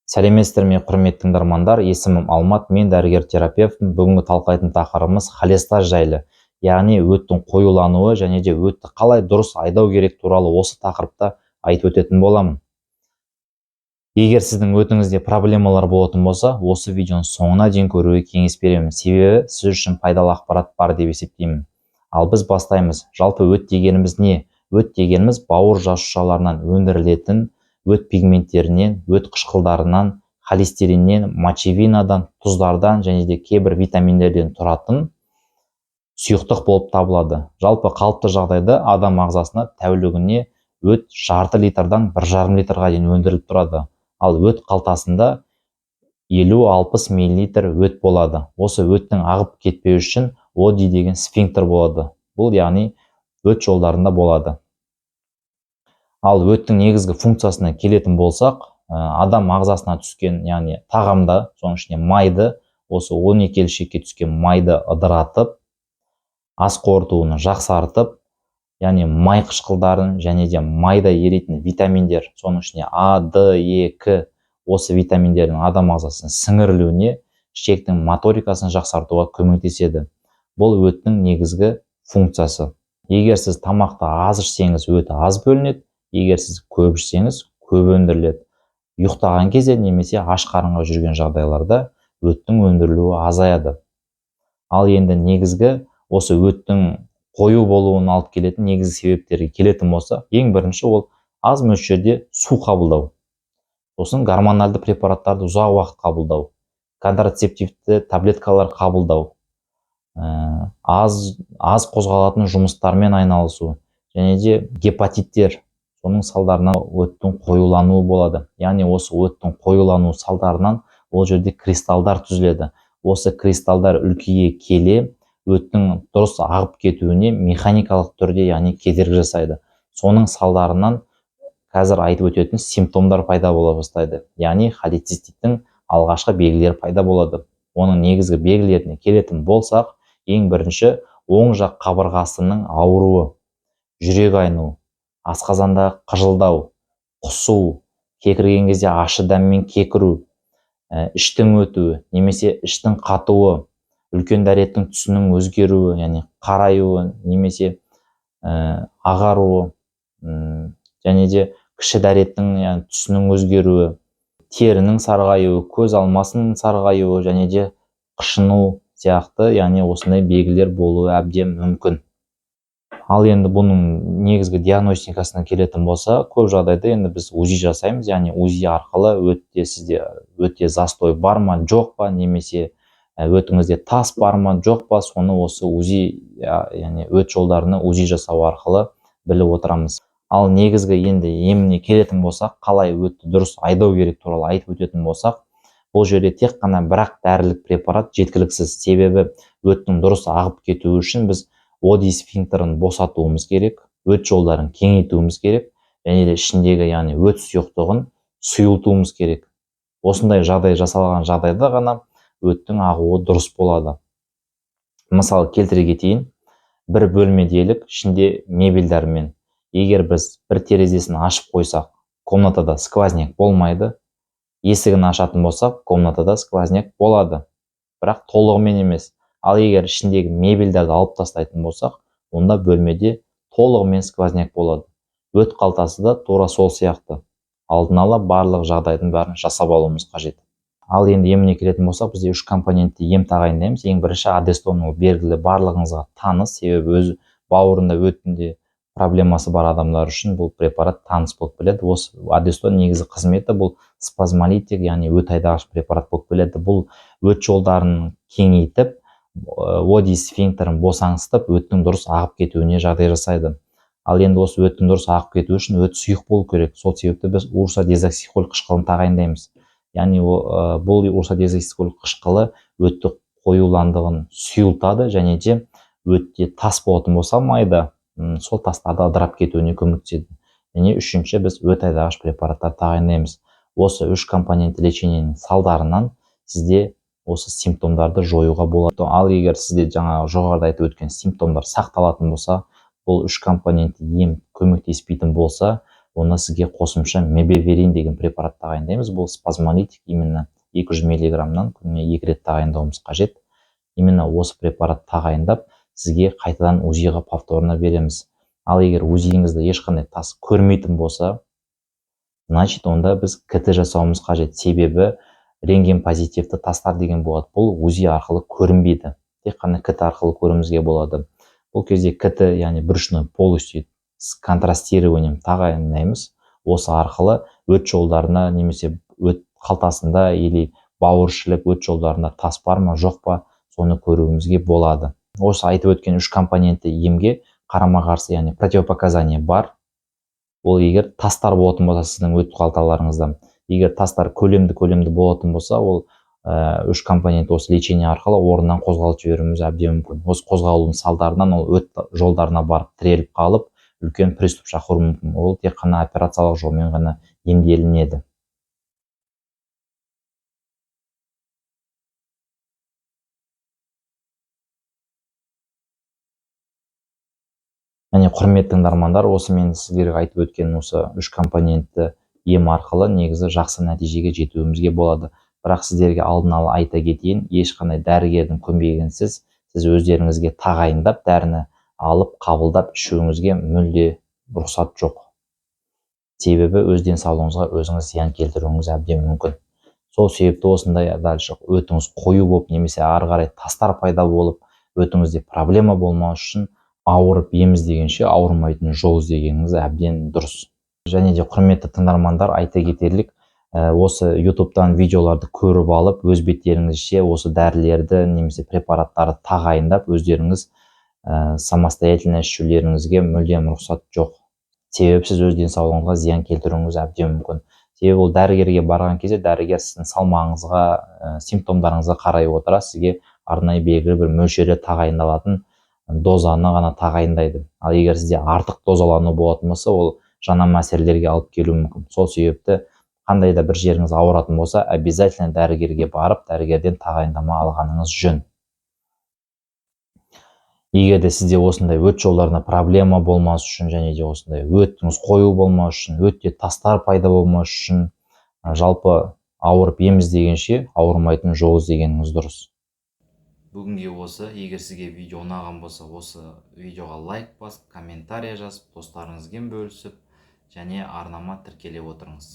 Сәлеметсіздер ме, құрметті тыңдармандар, есімім Алмат, мен дәрігер-терапевтпін. Бүгінгі талқылайтын тақырыбымыз холестаз жайлы, яғни өттің қоюлануы және де өтті қалай дұрыс айдау керек туралы осы тақырыпта айтып өтетін боламын. Егер сіздің өтіңізде проблемалар болатын болса, осы видеоның соңына дейін көруге кеңес беремін. Себебі сіз үшін пайдалы ақпарат бар деп есептеймін. Ал біз бастаймыз. Жалпы өт дегеніміз не? Өт дегеніміз бауыр жасушаларынан өндірілетін өт пигменттерінен, өт қышқылдарынан, холестериннен, мочевинадан, тұздардан және де кейбір витаминдерден тұратын сұйықтық болып табылады. Жалпы қалыпты жағдайда адам ағзасына тәулігіне өт жарты литрдан 1,5 литрға дейін өндіріліп тұрады. Ал өт қалтасында 50-60 мл өт болады. Осы өттің ағып кетпеу үшін оди деген сфинктер болады. Бұл яғни өт жолдарында болады. Ал өттің негізгі функциясына келетін болсақ, адам ағзасына түскен, яғни тағамда, соның ішіне майды, осы 12 келшекке түскен майды ыдыратып, ас қорытуын жақсартып, яғни май қышқылдарын және де майда еритін витаминдер, соның ішіне А, Д, Е, К, осы витаминдердің адам ағзасына сіңірілуіне, ішектің моторикасын жақсартуға көмектеседі. Бұл өттің негізгі функциясы. Егер сіз тамақты аз ішсеңіз, өт аз бөлінеді. Егер сіз көп ішсеңіз, көп өндіріледі. Ұйықтаған кезде немесе аш қарынға жүрген жағдайларда өттің өндірілуі азаяды. Ал енді негізгі осы өттің қою болуын алып келетін негізгі себептерге келетін болса, ең бірінші ол аз мөлшерде су қабылдау. Сосын гормональды препараттарды ұзақ уақыт қабылдау, контрацептивті таблеткалар қабылдау, аз қозғалатын жұмыстармен айналысу және де гепатиттер, соның салдарынан өттің қоюлануы болады. Яғни осы өттің қоюлануы салдарынан ол жерде кристалдар түзіледі. Осы кристалдар үлкейе келе өттің дұрыс ағып кетуіне механикалық түрде, яғни кедергі жасайды. Соның салдарынан қазір айтып өтетін симптомдар пайда бола бастайды. Яғни холециститтің алғашқы белгілері пайда болады. Оның негізгі белгілеріне келетін болсақ, ең бірінші оң жақ қабырғасының ауруы, жүрек айну, асқазандағы қыжылдау, құсу, кекірген кезде ащы дәммен кекіру, іштің өтуі немесе іштің қатуы, үлкен дәреттің түсінің өзгеруі, яғни қараюы немесе ағаруы, және де кіші дәреттің түсінің өзгеруі, терінің сарғаюы, көз алмасының сарғаюы және де қышыну сияқты, яғни осындай белгілер болуы әбден мүмкін. Ал енді бұның негізгі диагностикасына келетін болса, көп жағдайда енді біз УЗИ жасаймыз, яғни УЗИ арқылы өтте сізде өтте застой бар ма, жоқ па, немесе өтіңізде тас бар ма, жоқ па, соны осы УЗИ, яғни өт жолдарына УЗИ жасау арқылы біліп отырамыз. Ал негізгі енді еміне келетін болсақ, қалай өтті дұрыс айдау керек туралы айтып өтетін болсақ, бұл жерде тек қана бірақ дәрілік препарат жеткіліксіз. Себебі өттің дұрыс ағып кетуі үшін біз оди сфинктерін босатуымыз керек, өт жолдарын кеңейтуіміз керек, және де ішіндегі, яғни өт сұйықтығын сұйылтуымыз керек. Осындай жағдай жасалған жағдайда ғана өттің ағуы дұрыс болады. Мысалы келтіре кетейін, бір бөлме делік, ішінде мебельдермен. Егер біз бір терезесін ашып қойсақ, комнатада сквозняк болмайды. Есігін ашатын болсақ, комнатада сквозняк болады. Бірақ толығымен емес. Ал егер ішіндегі мебельдерді алып тастайтын болсақ, онда бөлмеде толығымен сквозняк болады. Өт қалтасы да тура сол сияқты. Алдын ала барлық жағдайдың бәрін жасап алуымыз қажет. Ал енді еміне келетін болсақ, бізде 3 компонентті ем тағайындаймыз. Ең бірінші адестон, ол белгілі барлығыңызға таныс, себебі өз бауырында өтінде проблемасы бар адамдар үшін бұл препарат таныс болып келеді. Осы адестон негізі қызметі бұл спазмолитик, яғни өт айдағыш препарат болып келеді. Бұл өт жолдарын кеңейтіп, оди сфинктерін босаңсытып, өттің дұрыс ағып кетуіне жағдай жасайды. Ал енді осы өттің дұрыс ағып кетуі үшін өт сұйық болу керек. Сол себепті біз урсодезоксихол қышқылын тағайындаймыз. Яғни бұл урсодезоксихол қышқылы өтті қоюландығын сұйылтады және де өтте тас болатын болса майда, сол тастарды ыдырап кетуіне көмектеседі. Және үшінші біз өт айдағыш препараттар тағайындаймыз. Осы 3 компонентті лечениенің салдарынан сізде осы симптомдарды жоюға болады. Ал егер сізде жаңағы жоғарыда айтып өткен симптомдар сақталатын болса, бұл 3 компонентті ем көмектеспейтін болса, оны сізге қосымша мебеверин деген препарат тағайындаймыз. Бұл спазмолитик, именно 200 миллиграммнан күніне 2 рет тағайындауымыз қажет. Именно осы препарат тағайындап сізге қайтадан УЗИға повторно береміз. Ал егер УЗИіңізді ешқандай тас көрмейтін болса, значит онда біз КТ жасауымыз қажет. Себебі рентген позитивті тастар деген болады. Бұл УЗИ арқылы көрінбейді. Тек қана КТ арқылы көруімізге болады. Бұл кезде КТ, яғни брюшной полостью с контрастированием тағайындаймыз. Осы арқылы өт жолдарына немесе өт қалтасында или бауыршілік өт жолдарында тас бар ма жоқ па, соны көруімізге болады. Осы айтып өткен 3 компонентті емге қарама-қарсы, яғни противопоказание бар. Ол егер тастар болатын болса сіздің өт қалталарыңызда, егер тастар көлемді болатын болса, ол 3 компонент осы лечение арқылы орнынан қозғалып жіберуіміз әбден мүмкін. Осы қозғалудың салдарынан ол өт жолдарына барып тіреліп қалып, үлкен приступ шақыруы мүмкін. Ол тек қана операциялық жолмен ғана емделінеді. Және құрметті тыңдармандар, осы мен сіздерге айтып өткен осы 3 компонентті ем арқылы негізі жақсы нәтижеге жетуімізге болады. Бірақ сіздерге алдын ала айта кетейін, ешқандай дәрігердің көмегінсіз сіз өздеріңізге тағайындап дәріні алып қабылдап ішуіңізге мүлде рұқсат жоқ. Себебі өз денсаулығыңызға өзіңіз зиян келтіруіңіз әбден мүмкін. Сол себепті осындай дальше өтіңіз қою болып немесе ары қарай тастар пайда болып өтіңізде проблема болмау үшін ауырып ем іздегенше ауырмайтын жол іздегеніңіз әбден дұрыс. Және де құрметті тыңдармандар, айта кетерлік, осы ютубтан видеоларды көріп алып, өз беттеріңізше осы дәрілерді немесе препараттарды тағайындап, өздеріңіз самостоятельно ішулеріңізге мүлдем рұқсат жоқ. Себебі сіз өз денсаулығыңызға зиян келтіруіңіз әбден мүмкін. Себебі ол дәрігерге барған кезде дәрігер сіздің салмағыңызға, симптомдарыңызға қарай отыра сізге арнайы белгілі бір мөлшері тағайындалатын дозаны ғана тағайындайды. Ал егер сізде артық дозалану болатын болса, ол жаңа мәселелерге алып келуі мүмкін. Сол себепті қандай да бір жеріңіз ауыратын болса, обязательно дәрігерге барып, дәрігерден тағайындама алғаныңыз жөн. Егер де сізде осындай өт жолдарына проблема болмас үшін, және де осындай өтіңіз қою болмас үшін, өтте тастар пайда болмас үшін, жалпы ауырып ем іздегенше ауырмайтын жол іздегеніңіз дұрыс. Бүгінге осы. Егер сізге видео ұнаған болса, осы видеоға лайк басып, комментария жазып, достарыңызбен бөлісіп, және арнама тіркеле отырыңыз.